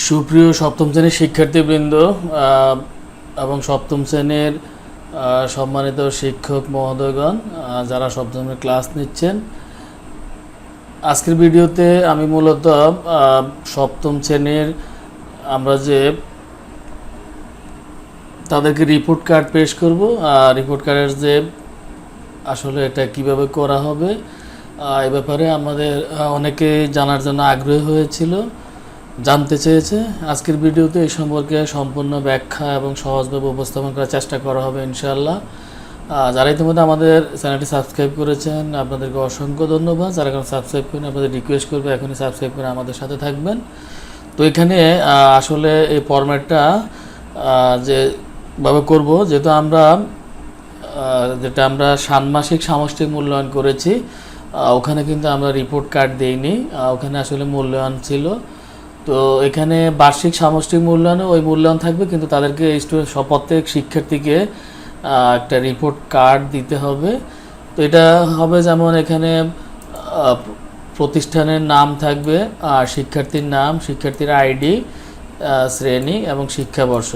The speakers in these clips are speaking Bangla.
সুপ্রিয় সপ্তম শ্রেণীর শিক্ষার্থীবৃন্দ এবং সপ্তম শ্রেণীর সম্মানিত শিক্ষক মহোদয়গণ যারা সপ্তম শ্রেণীর ক্লাস নিচ্ছেন, আজকের ভিডিওতে আমি মূলত সপ্তম শ্রেণীর আমরা যে তাদেরকে রিপোর্ট কার্ড পেশ করব। রিপোর্ট কার্ডের যে আসলে এটা কিভাবে করা হবে এ ব্যাপারে আমাদের অনেকে জানার জন্য আগ্রহী হয়েছিল, জানতে চেয়েছে। আজকের ভিডিওতে এই সম্পর্কে সম্পূর্ণ ব্যাখ্যা এবং সহজভাবে উপস্থাপন করার চেষ্টা করা হবে ইনশাআল্লাহ। যারা ইতিমধ্যে আমাদের চ্যানেলটি সাবস্ক্রাইব করেছেন আপনাদেরকে অসংখ্য ধন্যবাদ। যারা এখন সাবস্ক্রাইব করেন আপনাদের রিকোয়েস্ট করবে এখনই সাবস্ক্রাইব করে আমাদের সাথে থাকবেন। তো এখানে আসলে এই ফরম্যাটটা যেভাবে করব, যেহেতু যেটা আমরা ষান্মাসিক সামষ্টিক মূল্যায়ন করেছি, ওখানে কিন্তু আমরা রিপোর্ট কার্ড দেইনি, ওখানে আসলে মূল্যায়ন ছিল। তো এখানে বার্ষিক সামষ্টিক মূল্যায়নে ওই মূল্যায়ন থাকবে, কিন্তু তাদেরকে প্রত্যেক শিক্ষার্থীকে একটা রিপোর্ট কার্ড দিতে হবে। তো এটা হবে যেমন এখানে প্রতিষ্ঠানের নাম থাকবে, আর শিক্ষার্থীর নাম, শিক্ষার্থীর আইডি, শ্রেণী এবং শিক্ষাবর্ষ।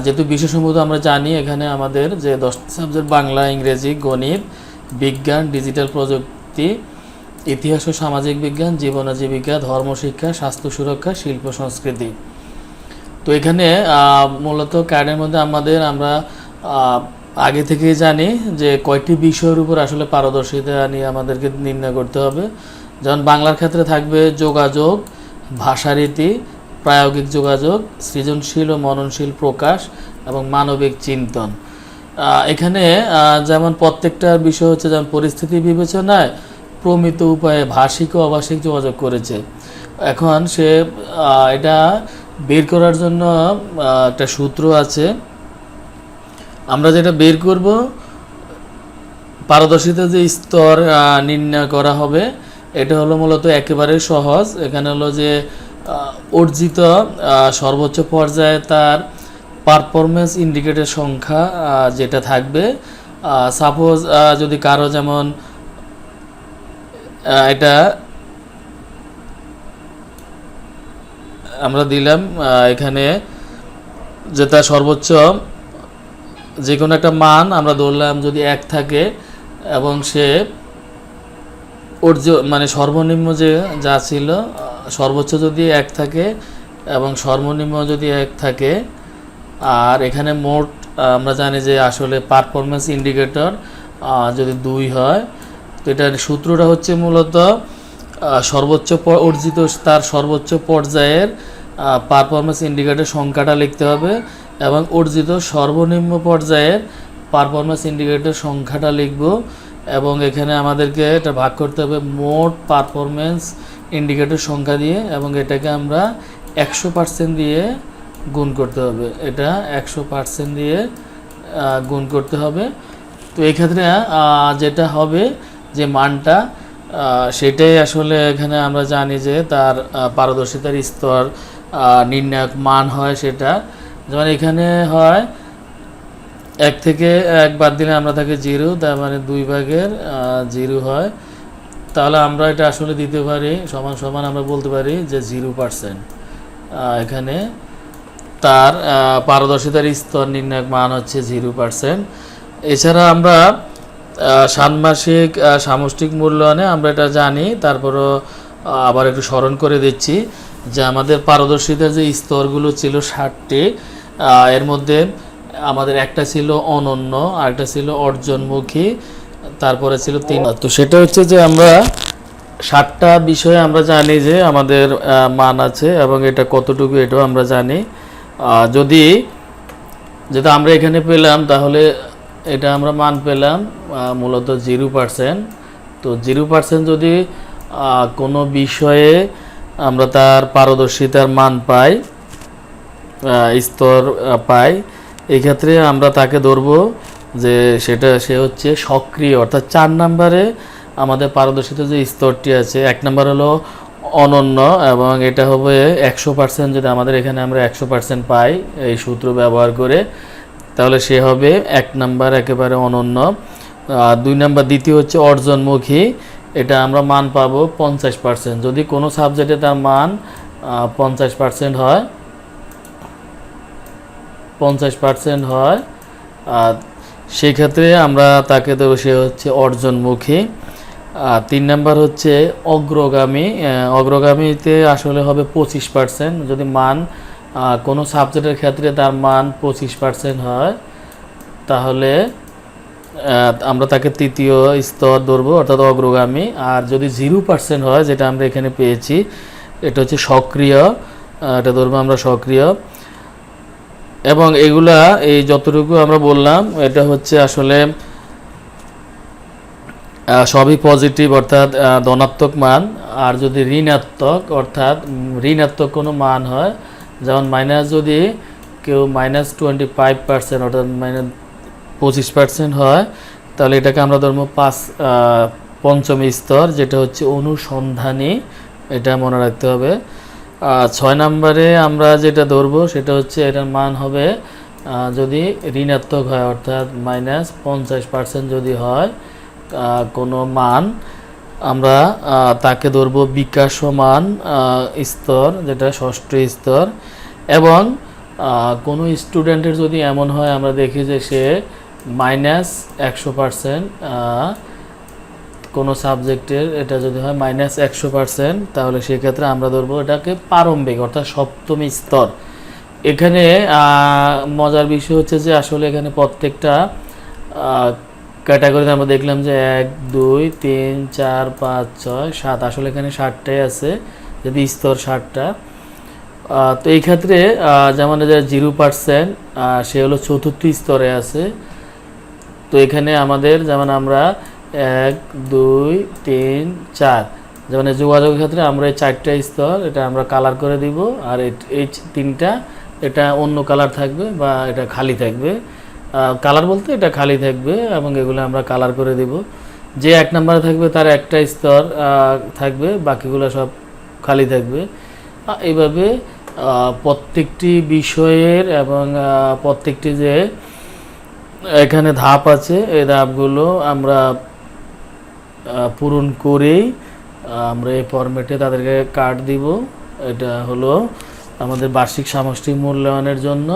যেহেতু বিষয়সমূহ আমরা জানি, এখানে আমাদের যে 10টি সাবজেক্ট বাংলা, ইংরেজি, গণিত, বিজ্ঞান, ডিজিটাল প্রযুক্তি, ইতিহাস ও সামাজিক বিজ্ঞান, জীবন ও জীবিকা, ধর্মশিক্ষা, স্বাস্থ্য সুরক্ষা, শিল্প সংস্কৃতি। তো এখানে মূলত কার্ডের মধ্যে আমরা আগে থেকেই জানি যে কয়টি বিষয়ের উপর আসলে পারদর্শিতা নিয়ে আমাদেরকে নির্ণয় করতে হবে। যেমন বাংলার ক্ষেত্রে থাকবে যোগাযোগ, ভাষারীতি, প্রায়োগিক যোগাযোগ, সৃজনশীল ও মননশীল প্রকাশ এবং মানবিক চিন্তন। এখানে যেমন প্রত্যেকটা বিষয় হচ্ছে যেমন পরিস্থিতি বিবেচনায় প্রমিত উপায়ে ভাষিক ও অভাষিক যোগাযোগ করেছে। এখন সে এটা বের করার জন্য একটা সূত্র আছে, আমরা যেটা বের করব পারদর্শিতা যে স্তর নির্ণয় করা হবে, এটা হলো মূলত একেবারে সহজ। এখানে হলো যে অর্জিত সর্বোচ্চ পর্যায়ে তার পারফরমেন্স ইন্ডিকেটর সংখ্যা যেটা থাকবে। সাপোজ যদি কারো যেমন এটা আমরা দিলাম এখানে যে তার সর্বোচ্চ যে কোনো একটা মান আমরা ধরলাম যদি 1 থাকে এবং সে মানে সর্বনিম্ন যা ছিল সর্বোচ্চ যদি 1 থাকে এবং সর্বনিম্ন যদি 1 থাকে, আর এখানে মোট আমরা জানি যে আসলে পারফরমেন্স ইন্ডিকেটর যদি 2 হয়, তো এটার সূত্রটা হচ্ছে মূলত সর্বোচ্চ অর্জিত তার সর্বোচ্চ পর্যায়ের পারফরমেন্স ইন্ডিকেটর সংখ্যাটা লিখতে হবে এবং অর্জিত সর্বনিম্ন পর্যায়ের পারফরমেন্স ইন্ডিকেটর সংখ্যাটা লিখব। এবং এখানে আমাদেরকে এটা ভাগ করতে হবে মোট পারফরমেন্স ইন্ডিকেটর সংখ্যা দিয়ে, এবং এটাকে আমরা 100% দিয়ে গুণ করতে হবে। এটা 100% দিয়ে গুণ করতে হবে। তো এই ক্ষেত্রে যেটা হবে যে মানটা সেটাই আসলে এখানে আমরা জানি যে তার পারদর্শিতার স্তর নির্ণায়ক মান হয়। সেটা যেমন এখানে হয় 1 থেকে 1 বাদ দিলে আমরা থাকে 0, তার মানে 2 ভাগের 0 হয়। তাহলে আমরা এটা আসলে দিতে পারি সমান সমান আমরা বলতে পারি যে 0%। এখানে তার পারদর্শিতার স্তর নির্ণায়ক মান হচ্ছে 0%। এছাড়া আমরা ষান্মাসিক সামষ্টিক মূল্যায়নে আমরা এটা জানি, তারপরও আবার একটু স্মরণ করে দিচ্ছি যে আমাদের পারদর্শিতার যে স্তরগুলো ছিল 60টি, এর মধ্যে আমাদের একটা ছিল অনন্য, আরেকটা ছিল অর্জনমুখী, তারপরে ছিল 3। তো সেটা হচ্ছে যে আমরা 60টা বিষয়ে আমরা জানি যে আমাদের মান আছে এবং এটা কতটুকু এটাও আমরা জানি। যেটা আমরা এখানে পেলাম, তাহলে এটা আমরা মান পেলাম মূলত 0%। তো 0% যদি কোনো বিষয়ে আমরা তার পারদর্শিতার মান পাই, স্তর পাই, এই ক্ষেত্রে আমরা তাকে ধরব যে সে হচ্ছে সক্রিয়, অর্থাৎ 4 নম্বরে আমাদের পারদর্শিতা যে স্তরটি আছে। 1 নম্বর হলো অনন্য এবং এটা হবে 100%। যদি আমাদের এখানে আমরা 100% পাই এই সূত্র ব্যবহার করে, তাহলে সে হবে 1 নম্বর একেবারে অনন্য। 2 নম্বর দ্বিতীয় হচ্ছে অর্জনমুখী, এটা আমরা মান পাবো 50%। যদি কোনো সাবজেক্টে তার মান 50% হয়, 50% হয়, সেই ক্ষেত্রে আমরা তাকে দেবো সে হচ্ছে অর্জনমুখী। 3 নাম্বার হচ্ছে অগ্রগামী। অগ্রগামীতে আসলে হবে 25%। যদি মান কোনো সাবজেক্টের ক্ষেত্রে তার মান 25% হয় তাহলে আমরা তাকে তৃতীয় স্তর ধরবো, অর্থাৎ অগ্রগামী। আর যদি 0% হয়, যেটা আমরা এখানে পেয়েছি, এটা হচ্ছে সক্রিয়, এটা ধরবো আমরা সক্রিয়। এবং এগুলা এই যতটুকু আমরা বললাম এটা হচ্ছে আসলে সবই পজিটিভ, অর্থাৎ ধনাত্মক মান। আর যদি ঋণাত্মক, অর্থাৎ ঋণাত্মক কোনো মান হয়, যেমন মাইনাস, যদি কেউ -25% অর্থাৎ -25% হয়, তাহলে এটাকে আমরা ধরবো পঞ্চম স্তর, যেটা হচ্ছে অনুসন্ধানী। এটা মনে রাখতে হবে। 6 নম্বরে আমরা যেটা ধরবো সেটা হচ্ছে এটার মান হবে যদি ঋণাত্মক হয়, অর্থাৎ -50% যদি হয় কোনো মান, আমরা তাকে ধরবো বিকাশমান স্তর, যেটা ষষ্ঠ স্তর। এবং কোনো স্টুডেন্টের যদি এমন হয় আমরা দেখি যে সে -100% কোনো সাবজেক্টের, এটা যদি হয় -100%, তাহলে সেক্ষেত্রে আমরা ধরবো এটাকে প্রারম্ভিক, অর্থাৎ সপ্তম স্তর। এখানে মজার বিষয় হচ্ছে যে আসলে এখানে প্রত্যেকটা ক্যাটাগরিতে আমরা দেখলাম যে 1, 2, 3, 4, 5, 6, 7, আসলে এখানে 7টাই আছে, যদি স্তর 7টা। তো এই ক্ষেত্রে যেমন 0%, সে হলো চতুর্থ স্তরে আছে। তো এখানে আমাদের যেমন আমরা 1, 2, 3, 4, যেমন যোগাযোগের ক্ষেত্রে আমরা এই 4টা স্তর, এটা আমরা কালার করে দিব। আর এই 3টা এটা অন্য কালার থাকবে বা এটা খালি থাকবে। কালার বলতে এটা খালি থাকবে, এবং এগুলো আমরা কালার করে দিব। যে 1 নম্বরে থাকবে তার একটা স্তর থাকবে, বাকিগুলো সব খালি থাকবে। এইভাবে প্রত্যেকটি বিষয়ের এবং প্রত্যেকটি যে এখানে ধাপ আছে, এই ধাপগুলো আমরা পূরণ করেই আমরা এই ফরম্যাটে তাদেরকে কার্ড দিব। এটা হলো আমাদের বার্ষিক সামষ্টিক মূল্যায়নের জন্য।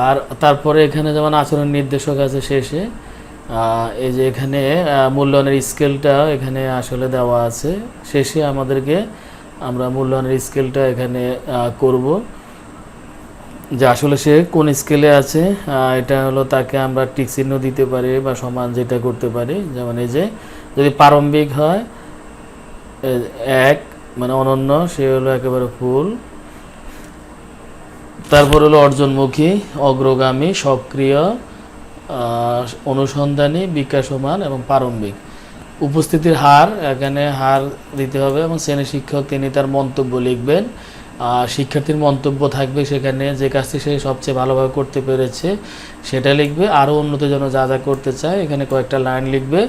আর তারপরে এখানে যেমন আচরণ নির্দেশক আছে শেষে, এই যে এখানে মূল্যায়নের স্কেলটা এখানে আসলে দেওয়া আছে। শেষে আমাদেরকে আমরা মূল্যায়নের স্কেলটা এখানে করব, যে আসলে সে কোন স্কেলে আছে। এটা হলো তাকে আমরা টিক চিহ্ন দিতে পারি বা সমান যেটা করতে পারি। যেমন এই যে যদি প্রারম্ভিক হয় 1, মানে অনন্য, সে হলো একেবারে ফুল। তারপর হলো অর্জনমুখী, অগ্রগামী, সক্রিয়, অনুসন্ধানী, বিকাশমান এবং প্রারম্ভিক। উপস্থিতির হার, এখানে হার দিতে হবে, এবং শ্রেণী শিক্ষক তিনি তার মন্তব্য লিখবেন। শিক্ষার্থীর মন্তব্য থাকবে সেখানে, যে কাজটি সে সবচেয়ে ভালোভাবে করতে পেরেছে সেটা লিখবে। আরও উন্নতির জন্য যা যা করতে চায় এখানে কয়েকটা লাইন লিখবে।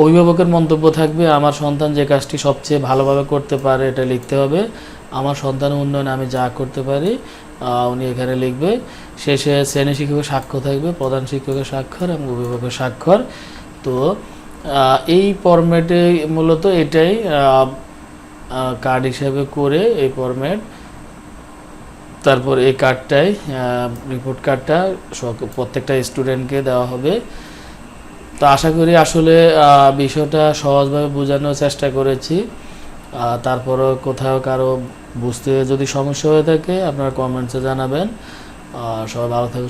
অভিভাবকের মন্তব্য থাকবে, আমার সন্তান যে কাজটি সবচেয়ে ভালোভাবে করতে পারে এটা লিখতে হবে। আমার সন্তানের উন্নয়নে আমি যা করতে পারি উনি এখানে লিখবে। শেষে শ্রেণী শিক্ষকের স্বাক্ষর থাকবে, প্রধান শিক্ষকের স্বাক্ষর এবং অভিভাবকের স্বাক্ষর। তো এই ফরম্যাটে মূলত এটাই কার্ড হিসাবে করে এই ফরম্যাট। তারপর এই কার্ডটাই, রিপোর্ট কার্ডটা প্রত্যেকটা স্টুডেন্টকে দেওয়া হবে। তো আশা করি আসলে বিষয়টা সহজভাবে বোঝানোর চেষ্টা করেছি। তারপরও কোথাও কারো বুঝতে যদি সমস্যা হয়ে থাকে আপনারা কমেন্টসে জানাবেন। সবাই ভালো থাকবেন।